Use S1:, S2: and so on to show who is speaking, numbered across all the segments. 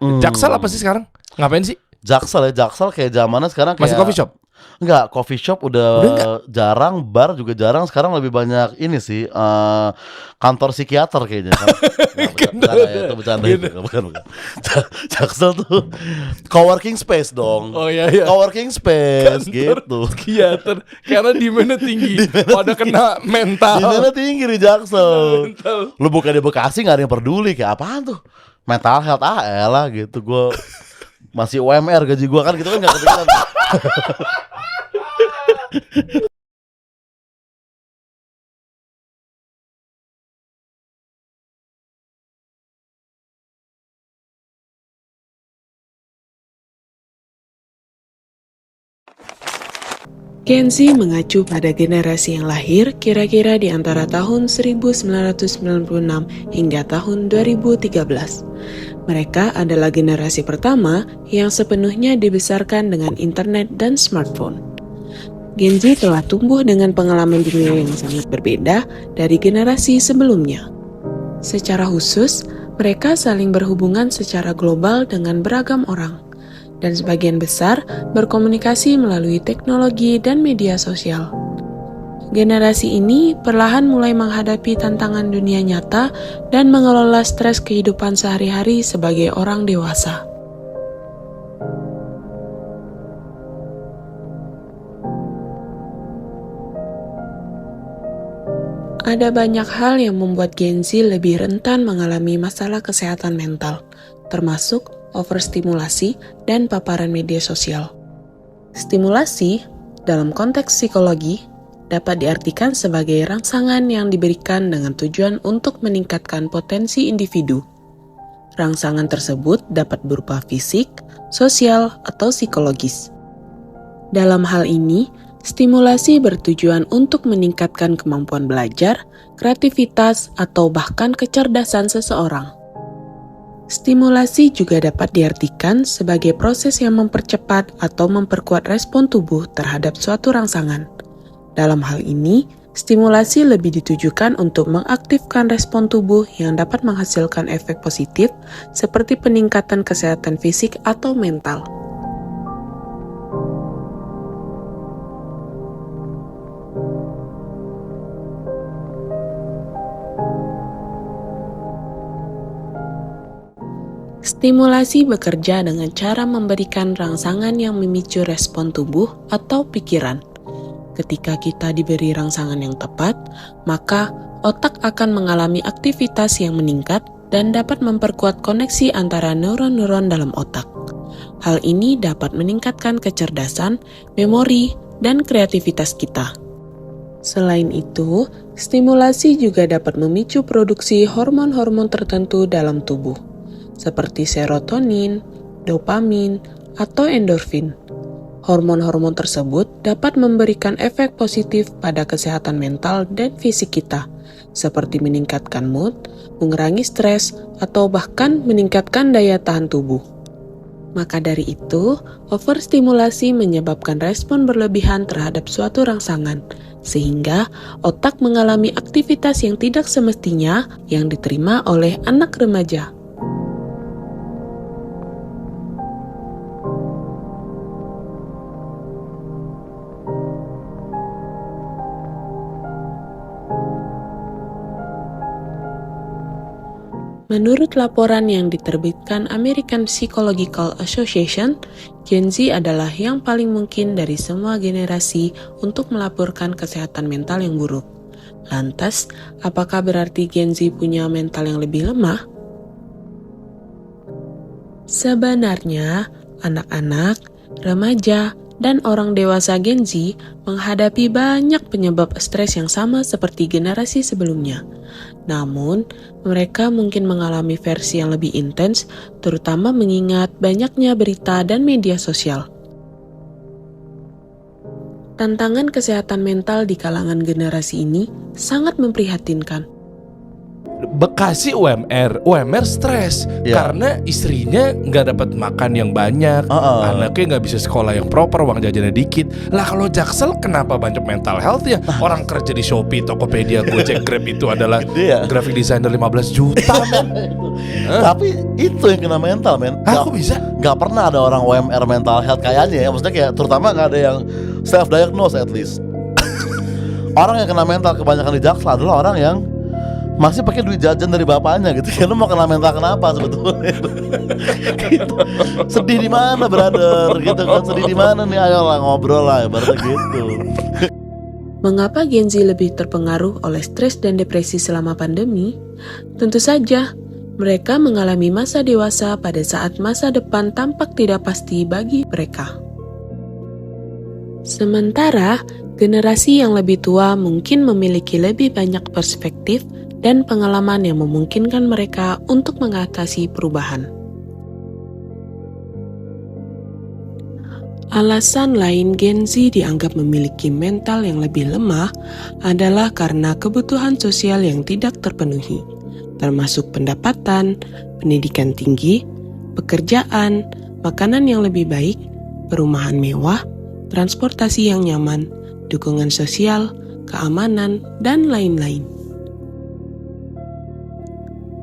S1: Jaksel apa sih sekarang? Ngapain sih?
S2: Jaksel kayak zamannya sekarang kayak
S1: Masih coffee shop?
S2: Enggak, coffee shop udah jarang, bar juga jarang. Sekarang lebih banyak ini sih, kantor psikiater kayaknya kan. Itu bercanda itu, bukan. Jaksel tuh coworking space dong.
S1: Oh iya.
S2: Coworking space gitu.
S1: Psikiater karena demandnya tinggi. Pada kena mental.
S2: Demandnya tinggi di Jaksel. Lu buka di Bekasi nggak ada yang peduli, kayak apaan tuh? Mental health elah gitu. Gue masih UMR gaji gue kan gitu kan nggak kepikiran.
S3: Gen Z mengacu pada generasi yang lahir kira-kira di antara tahun 1996 hingga tahun 2013. Mereka adalah generasi pertama yang sepenuhnya dibesarkan dengan internet dan smartphone. Gen Z telah tumbuh dengan pengalaman dunia yang sangat berbeda dari generasi sebelumnya. Secara khusus, mereka saling berhubungan secara global dengan beragam orang, dan sebagian besar berkomunikasi melalui teknologi dan media sosial. Generasi ini perlahan mulai menghadapi tantangan dunia nyata dan mengelola stres kehidupan sehari-hari sebagai orang dewasa. Ada banyak hal yang membuat Gen Z lebih rentan mengalami masalah kesehatan mental, termasuk overstimulasi dan paparan media sosial. Stimulasi, dalam konteks psikologi, dapat diartikan sebagai rangsangan yang diberikan dengan tujuan untuk meningkatkan potensi individu. Rangsangan tersebut dapat berupa fisik, sosial, atau psikologis. Dalam hal ini, stimulasi bertujuan untuk meningkatkan kemampuan belajar, kreativitas, atau bahkan kecerdasan seseorang. Stimulasi juga dapat diartikan sebagai proses yang mempercepat atau memperkuat respon tubuh terhadap suatu rangsangan. Dalam hal ini, stimulasi lebih ditujukan untuk mengaktifkan respon tubuh yang dapat menghasilkan efek positif seperti peningkatan kesehatan fisik atau mental. Stimulasi bekerja dengan cara memberikan rangsangan yang memicu respon tubuh atau pikiran. Ketika kita diberi rangsangan yang tepat, maka otak akan mengalami aktivitas yang meningkat dan dapat memperkuat koneksi antara neuron-neuron dalam otak. Hal ini dapat meningkatkan kecerdasan, memori, dan kreativitas kita. Selain itu, stimulasi juga dapat memicu produksi hormon-hormon tertentu dalam tubuh, seperti serotonin, dopamin, atau endorfin. Hormon-hormon tersebut dapat memberikan efek positif pada kesehatan mental dan fisik kita, seperti meningkatkan mood, mengurangi stres, atau bahkan meningkatkan daya tahan tubuh. Maka dari itu, overstimulasi menyebabkan respon berlebihan terhadap suatu rangsangan, sehingga otak mengalami aktivitas yang tidak semestinya yang diterima oleh anak remaja. Menurut laporan yang diterbitkan American Psychological Association, Gen Z adalah yang paling mungkin dari semua generasi untuk melaporkan kesehatan mental yang buruk. Lantas, apakah berarti Gen Z punya mental yang lebih lemah? Sebenarnya, anak-anak, remaja, dan orang dewasa Gen Z menghadapi banyak penyebab stres yang sama seperti generasi sebelumnya. Namun, mereka mungkin mengalami versi yang lebih intens, terutama mengingat banyaknya berita dan media sosial. Tantangan kesehatan mental di kalangan generasi ini sangat memprihatinkan.
S1: Bekasi UMR stres karena istrinya nggak dapat makan yang banyak, anaknya nggak bisa sekolah yang proper, uang jajannya dikit. Lah kalau Jaksel kenapa banyak mental health ya? Orang kerja di Shopee, Tokopedia, Gojek, Grab itu adalah graphic designer 15 juta men.
S2: Tapi itu yang kena mental men.
S1: Aku bisa?
S2: Gak pernah ada orang UMR mental health kayaknya ya. Maksudnya kayak terutama gak ada yang self-diagnose at least. Orang yang kena mental kebanyakan di Jaksel adalah orang yang masih pakai duit jajan dari bapaknya gitu. Ya lu mau kena mental kenapa sebetulnya? Gitu. Sedih di mana brother? Gitu kan, sedih di mana nih? Ayolah ngobrol lah ibaratnya gitu.
S3: Mengapa Gen Z lebih terpengaruh oleh stres dan depresi selama pandemi? Tentu saja, mereka mengalami masa dewasa pada saat masa depan tampak tidak pasti bagi mereka. Sementara, generasi yang lebih tua mungkin memiliki lebih banyak perspektif dan pengalaman yang memungkinkan mereka untuk mengatasi perubahan. Alasan lain Gen Z dianggap memiliki mental yang lebih lemah adalah karena kebutuhan sosial yang tidak terpenuhi, termasuk pendapatan, pendidikan tinggi, pekerjaan, makanan yang lebih baik, perumahan mewah, transportasi yang nyaman, dukungan sosial, keamanan, dan lain-lain.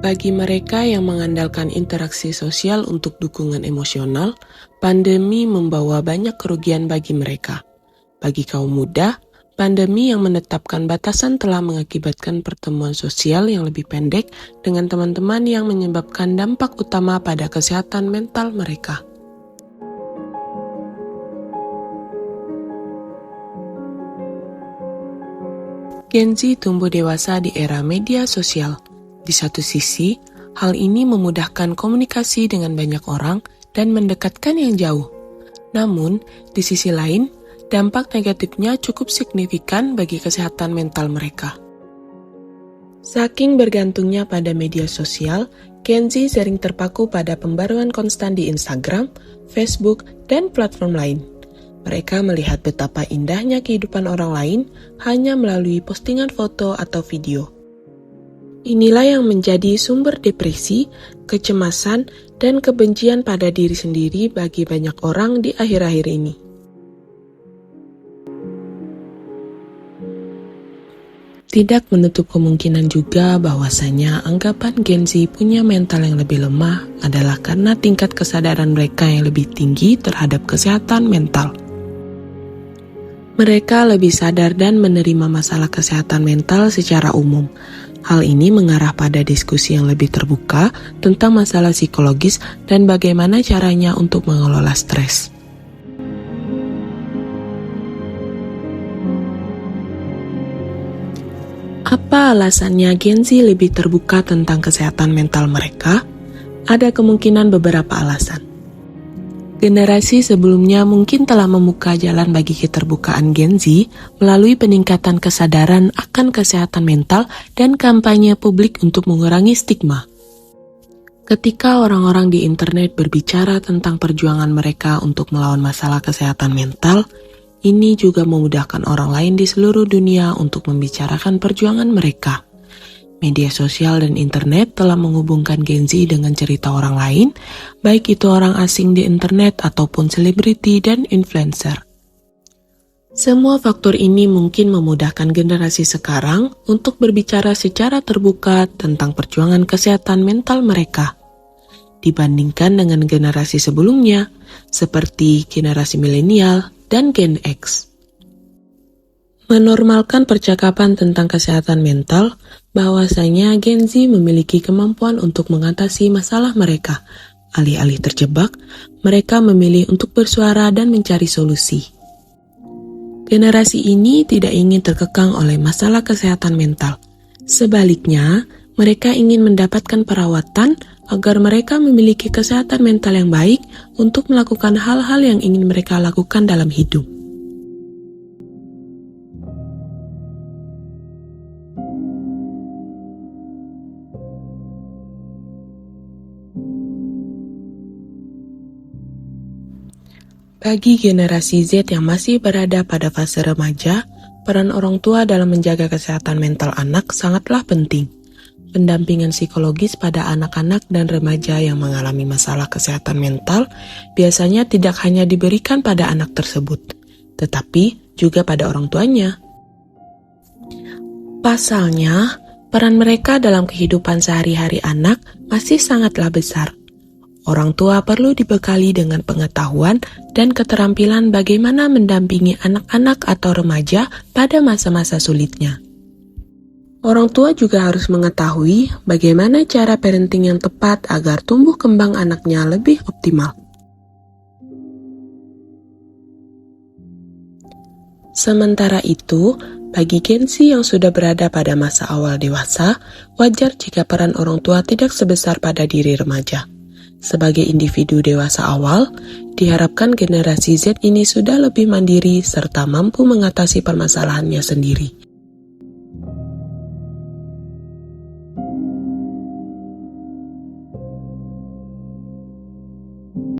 S3: Bagi mereka yang mengandalkan interaksi sosial untuk dukungan emosional, pandemi membawa banyak kerugian bagi mereka. Bagi kaum muda, pandemi yang menetapkan batasan telah mengakibatkan pertemuan sosial yang lebih pendek dengan teman-teman yang menyebabkan dampak utama pada kesehatan mental mereka. Gen Z tumbuh dewasa di era media sosial. Di satu sisi, hal ini memudahkan komunikasi dengan banyak orang dan mendekatkan yang jauh. Namun, di sisi lain, dampak negatifnya cukup signifikan bagi kesehatan mental mereka. Saking bergantungnya pada media sosial, Gen Z sering terpaku pada pembaruan konstan di Instagram, Facebook, dan platform lain. Mereka melihat betapa indahnya kehidupan orang lain hanya melalui postingan foto atau video. Inilah yang menjadi sumber depresi, kecemasan, dan kebencian pada diri sendiri bagi banyak orang di akhir-akhir ini. Tidak menutup kemungkinan juga bahwasanya anggapan Gen Z punya mental yang lebih lemah adalah karena tingkat kesadaran mereka yang lebih tinggi terhadap kesehatan mental. Mereka lebih sadar dan menerima masalah kesehatan mental secara umum. Hal ini mengarah pada diskusi yang lebih terbuka tentang masalah psikologis dan bagaimana caranya untuk mengelola stres. Apa alasannya Gen Z lebih terbuka tentang kesehatan mental mereka? Ada kemungkinan beberapa alasan. Generasi sebelumnya mungkin telah membuka jalan bagi keterbukaan Gen Z melalui peningkatan kesadaran akan kesehatan mental dan kampanye publik untuk mengurangi stigma. Ketika orang-orang di internet berbicara tentang perjuangan mereka untuk melawan masalah kesehatan mental, ini juga memudahkan orang lain di seluruh dunia untuk membicarakan perjuangan mereka. Media sosial dan internet telah menghubungkan Gen Z dengan cerita orang lain, baik itu orang asing di internet ataupun selebriti dan influencer. Semua faktor ini mungkin memudahkan generasi sekarang untuk berbicara secara terbuka tentang perjuangan kesehatan mental mereka, dibandingkan dengan generasi sebelumnya, seperti generasi milenial dan Gen X. Menormalkan percakapan tentang kesehatan mental, bahwasanya Gen Z memiliki kemampuan untuk mengatasi masalah mereka. Alih-alih terjebak, mereka memilih untuk bersuara dan mencari solusi. Generasi ini tidak ingin terkekang oleh masalah kesehatan mental. Sebaliknya, mereka ingin mendapatkan perawatan agar mereka memiliki kesehatan mental yang baik untuk melakukan hal-hal yang ingin mereka lakukan dalam hidup. Bagi generasi Z yang masih berada pada fase remaja, peran orang tua dalam menjaga kesehatan mental anak sangatlah penting. pendampingan psikologis pada anak-anak dan remaja yang mengalami masalah kesehatan mental biasanya tidak hanya diberikan pada anak tersebut, tetapi juga pada orang tuanya. Pasalnya, peran mereka dalam kehidupan sehari-hari anak masih sangatlah besar. Orang tua perlu dibekali dengan pengetahuan dan keterampilan bagaimana mendampingi anak-anak atau remaja pada masa-masa sulitnya. Orang tua juga harus mengetahui bagaimana cara parenting yang tepat agar tumbuh kembang anaknya lebih optimal. Sementara itu, bagi Gen Z yang sudah berada pada masa awal dewasa, wajar jika peran orang tua tidak sebesar pada diri remaja. Sebagai individu dewasa awal, diharapkan generasi Z ini sudah lebih mandiri serta mampu mengatasi permasalahannya sendiri,